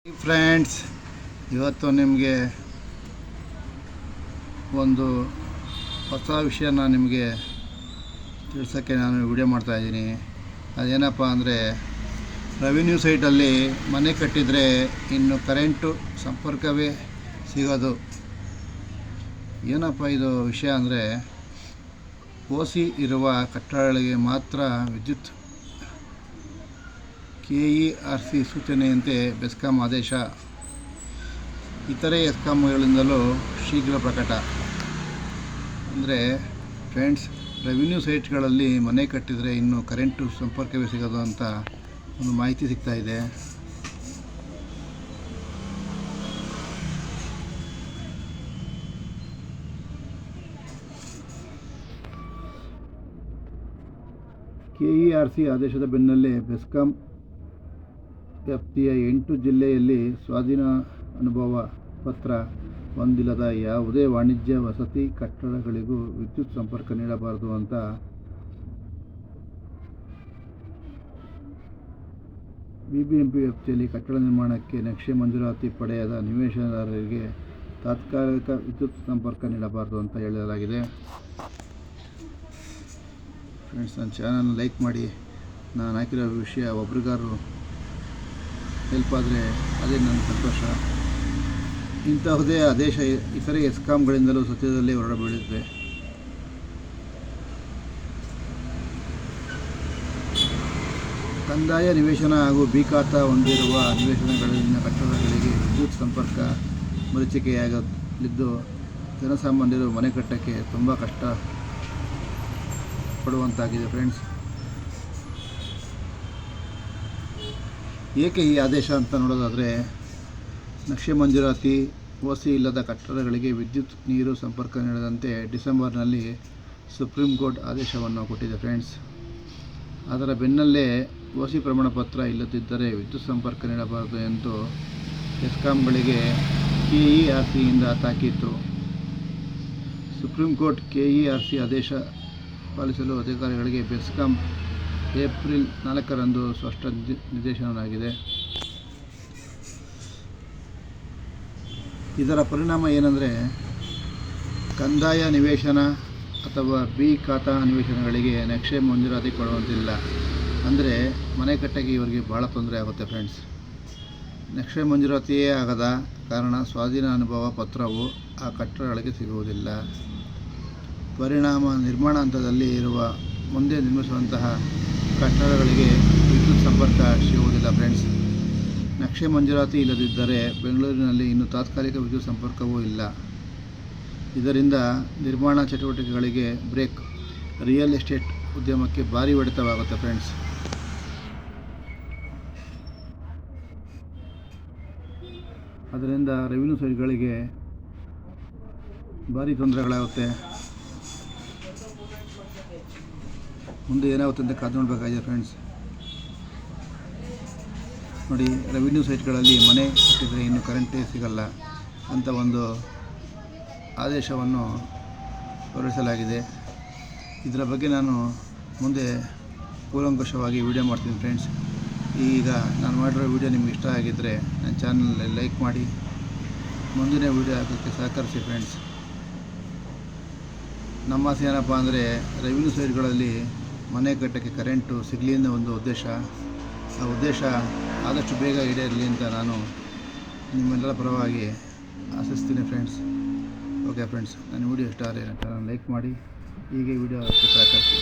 Friends, ಇವತ್ತು ನಿಮಗೆ ಒಂದು ಹೊಸ ವಿಷಯನ ನಿಮಗೆ ತಿಳಿಸೋಕ್ಕೆ ನಾನು ವಿಡಿಯೋ ಮಾಡ್ತಾಯಿದ್ದೀನಿ. ಅದೇನಪ್ಪ ಅಂದರೆ, ರೆವಿನ್ಯೂ ಸೈಟಲ್ಲಿ ಮನೆ ಕಟ್ಟಿದರೆ ಇನ್ನು ಕರೆಂಟು ಸಂಪರ್ಕವೇ ಸಿಗೋದು. ಏನಪ್ಪ ಇದು ವಿಷಯ ಅಂದರೆ, ಓಸಿ ಇರುವ ಕಟ್ಟಡಗಳಿಗೆ ಮಾತ್ರ ವಿದ್ಯುತ್. KERC ಸೂಚನೆಯಂತೆ ಬೆಸ್ಕಾಂ ಆದೇಶ. ಇತರೆ ಎಸ್ಕಾಂಗಳಿಂದಲೂ ಶೀಘ್ರ ಪ್ರಕಟ. ಅಂದರೆ ಫ್ರೆಂಡ್ಸ್, ರೆವಿನ್ಯೂ ಸೈಟ್ಗಳಲ್ಲಿ ಮನೆ ಕಟ್ಟಿದರೆ ಇನ್ನು ಕರೆಂಟು ಸಂಪರ್ಕವೇ ಸಿಗೋದು ಅಂತ ಒಂದು ಮಾಹಿತಿ ಸಿಗ್ತಾ ಇದೆ. KERC ಆದೇಶದ ಬೆನ್ನಲ್ಲೇ ಬೆಸ್ಕಾಂ ವ್ಯಾಪ್ತಿಯ 8 ಜಿಲ್ಲೆಯಲ್ಲಿ ಸ್ವಾಧೀನ ಅನುಭವ ಪತ್ರ ಹೊಂದಿಲ್ಲದ ಯಾವುದೇ ವಾಣಿಜ್ಯ ವಸತಿ ಕಟ್ಟಡಗಳಿಗೂ ವಿದ್ಯುತ್ ಸಂಪರ್ಕ ನೀಡಬಾರದು ಅಂತ BBMP ವ್ಯಾಪ್ತಿಯಲ್ಲಿ ಕಟ್ಟಡ ನಿರ್ಮಾಣಕ್ಕೆ ನಕ್ಷೆ ಮಂಜೂರಾತಿ ಪಡೆಯದ ನಿವೇಶನದಾರರಿಗೆ ತಾತ್ಕಾಲಿಕ ವಿದ್ಯುತ್ ಸಂಪರ್ಕ ನೀಡಬಾರದು ಅಂತ ಹೇಳಲಾಗಿದೆ. ಫ್ರೆಂಡ್ಸ್, ನನ್ನ ಚಾನಲ್ ಲೈಕ್ ಮಾಡಿ. ನಾನು ಹಾಕಿರೋ ವಿಷಯ ಒಬ್ರಿಗಾರು ಹೆಲ್ಪ್ ಆದರೆ ಅದೇ ನನ್ನ ಸಂತೋಷ. ಇಂತಹುದೇ ಆದೇಶ ಇತರೆ ಎಸ್ಕಾಂಗಳಿಂದಲೂ ಸದ್ಯದಲ್ಲೇ ಹೊರಡಬೀಳುತ್ತೆ. ಕಂದಾಯ ನಿವೇಶನ ಹಾಗೂ ಬಿ ಖಾತಾ ಹೊಂದಿರುವ ನಿವೇಶನಗಳಲ್ಲಿನ ಕಟ್ಟಡಗಳಿಗೆ ವಿದ್ಯುತ್ ಸಂಪರ್ಕ ಮರೀಚಿಕೆಯಾಗಲಿದ್ದು, ಜನಸಾಮಾನ್ಯರು ಮನೆ ಕಟ್ಟಕ್ಕೆ ತುಂಬ ಕಷ್ಟ ಪಡುವಂತಾಗಿದೆ. ಫ್ರೆಂಡ್ಸ್, ಏಕೆ ಈ ಆದೇಶ ಅಂತ ನೋಡೋದಾದರೆ, ನಕ್ಷೆ ಮಂಜೂರಾತಿ ಓಸಿ ಇಲ್ಲದ ಕಟ್ಟಡಗಳಿಗೆ ವಿದ್ಯುತ್ ನೀರು ಸಂಪರ್ಕ ನೀಡದಂತೆ ಡಿಸೆಂಬರ್ನಲ್ಲಿ ಸುಪ್ರೀಂ ಕೋರ್ಟ್ ಆದೇಶವನ್ನು ಕೊಟ್ಟಿದೆ. ಫ್ರೆಂಡ್ಸ್, ಅದರ ಬೆನ್ನಲ್ಲೇ ಓಸಿ ಪ್ರಮಾಣ ಪತ್ರ ಇಲ್ಲದಿದ್ದರೆ ವಿದ್ಯುತ್ ಸಂಪರ್ಕ ನೀಡಬಾರದು ಎಂದು ಎಸ್ಕಾಂಗಳಿಗೆ KERCಯಿಂದ ತಾಕೀತು. ಸುಪ್ರೀಂ ಕೋರ್ಟ್ KERC ಆದೇಶ ಪಾಲಿಸಲು ಅಧಿಕಾರಿಗಳಿಗೆ ಬೆಸ್ಕಾಂ ಏಪ್ರಿಲ್ 4ರಂದು ಸ್ಪಷ್ಟ ನಿರ್ದೇಶನವಾಗಿದೆ. ಇದರ ಪರಿಣಾಮ ಏನೆಂದರೆ, ಕಂದಾಯ ನಿವೇಶನ ಅಥವಾ ಬಿ ಖಾತಾ ನಿವೇಶನಗಳಿಗೆ ನಕ್ಷೆ ಮಂಜೂರಾತಿ ಕೊಡುವಂತಿಲ್ಲ. ಅಂದರೆ ಮನೆ ಕಟ್ಟಕ್ಕೆ ಇವರಿಗೆ ಭಾಳ ತೊಂದರೆ ಆಗುತ್ತೆ. ಫ್ರೆಂಡ್ಸ್, ನಕ್ಷೆ ಮಂಜೂರಾತಿಯೇ ಆಗದ ಕಾರಣ ಸ್ವಾಧೀನ ಅನುಭವ ಪತ್ರವು ಆ ಕಟ್ಟಡಗಳಿಗೆ ಸಿಗುವುದಿಲ್ಲ. ಪರಿಣಾಮ ನಿರ್ಮಾಣ ಹಂತದಲ್ಲಿ ಇರುವ ಮುಂದೆ ನಿರ್ಮಿಸುವಂತಹ ಕಟ್ಟಡಗಳಿಗೆ ವಿದ್ಯುತ್ ಸಂಪರ್ಕ ಸಿಗುವುದಿಲ್ಲ. ಫ್ರೆಂಡ್ಸ್, ನಕ್ಷೆ ಮಂಜೂರಾತಿ ಇಲ್ಲದಿದ್ದರೆ ಬೆಂಗಳೂರಿನಲ್ಲಿ ಇನ್ನೂ ತಾತ್ಕಾಲಿಕ ವಿದ್ಯುತ್ ಸಂಪರ್ಕವೂ ಇಲ್ಲ. ಇದರಿಂದ ನಿರ್ಮಾಣ ಚಟುವಟಿಕೆಗಳಿಗೆ ಬ್ರೇಕ್, ರಿಯಲ್ ಎಸ್ಟೇಟ್ ಉದ್ಯಮಕ್ಕೆ ಭಾರಿ ಹೊಡೆತವಾಗುತ್ತೆ. ಫ್ರೆಂಡ್ಸ್, ಅದರಿಂದ ರೆವಿನ್ಯೂ ಸೈಟ್ಗಳಿಗೆ ಭಾರಿ ತೊಂದರೆಗಳಾಗುತ್ತೆ. ಮುಂದೆ ಏನಾಗುತ್ತೆ ಅಂತ ಕಾದು ನೋಡಬೇಕಾಗಿದೆ. ಫ್ರೆಂಡ್ಸ್, ನೋಡಿ, ರೆವಿನ್ಯೂ ಸೈಟ್ಗಳಲ್ಲಿ ಮನೆ ಕಟ್ಟಿದರೆ ಇನ್ನು ಕರೆಂಟೇ ಸಿಗಲ್ಲ ಅಂತ ಒಂದು ಆದೇಶವನ್ನು ಹೊರಡಿಸಲಾಗಿದೆ. ಇದರ ಬಗ್ಗೆ ನಾನು ಮುಂದೆ ಕೂಲಂಕಷವಾಗಿ ವಿಡಿಯೋ ಮಾಡ್ತೀನಿ. ಫ್ರೆಂಡ್ಸ್, ಈಗ ನಾನು ಮಾಡಿರೋ ವಿಡಿಯೋ ನಿಮ್ಗೆ ಇಷ್ಟ ಆಗಿದ್ದರೆ ನನ್ನ ಚಾನಲ್ ಲೈಕ್ ಮಾಡಿ, ಮುಂದಿನ ವಿಡಿಯೋ ಹಾಕೋಕ್ಕೆ ಸಹಕರಿಸಿ. ಫ್ರೆಂಡ್ಸ್, ನಮ್ಮ ಆಸೆ ಏನಪ್ಪ ಅಂದರೆ, ರೆವಿನ್ಯೂ ಸೈಟ್ಗಳಲ್ಲಿ ಮನೆ ಕಟ್ಟಕ್ಕೆ ಕರೆಂಟು ಸಿಗಲಿ ಅನ್ನೋ ಒಂದು ಉದ್ದೇಶ. ಆ ಉದ್ದೇಶ ಆದಷ್ಟು ಬೇಗ ಈಡೇರಲಿ ಅಂತ ನಾನು ನಿಮ್ಮೆಲ್ಲರ ಪರವಾಗಿ ಆಶಿಸ್ತೀನಿ. ಫ್ರೆಂಡ್ಸ್, ಓಕೆ ಫ್ರೆಂಡ್ಸ್, ನನ್ನ ವಿಡಿಯೋ ಇಷ್ಟ ಆದರೆ ನನ್ನ ಚಾನಲ್ ಲೈಕ್ ಮಾಡಿ, ಹೀಗೆ ವಿಡಿಯೋ ಸಹಕರಿಸಿ.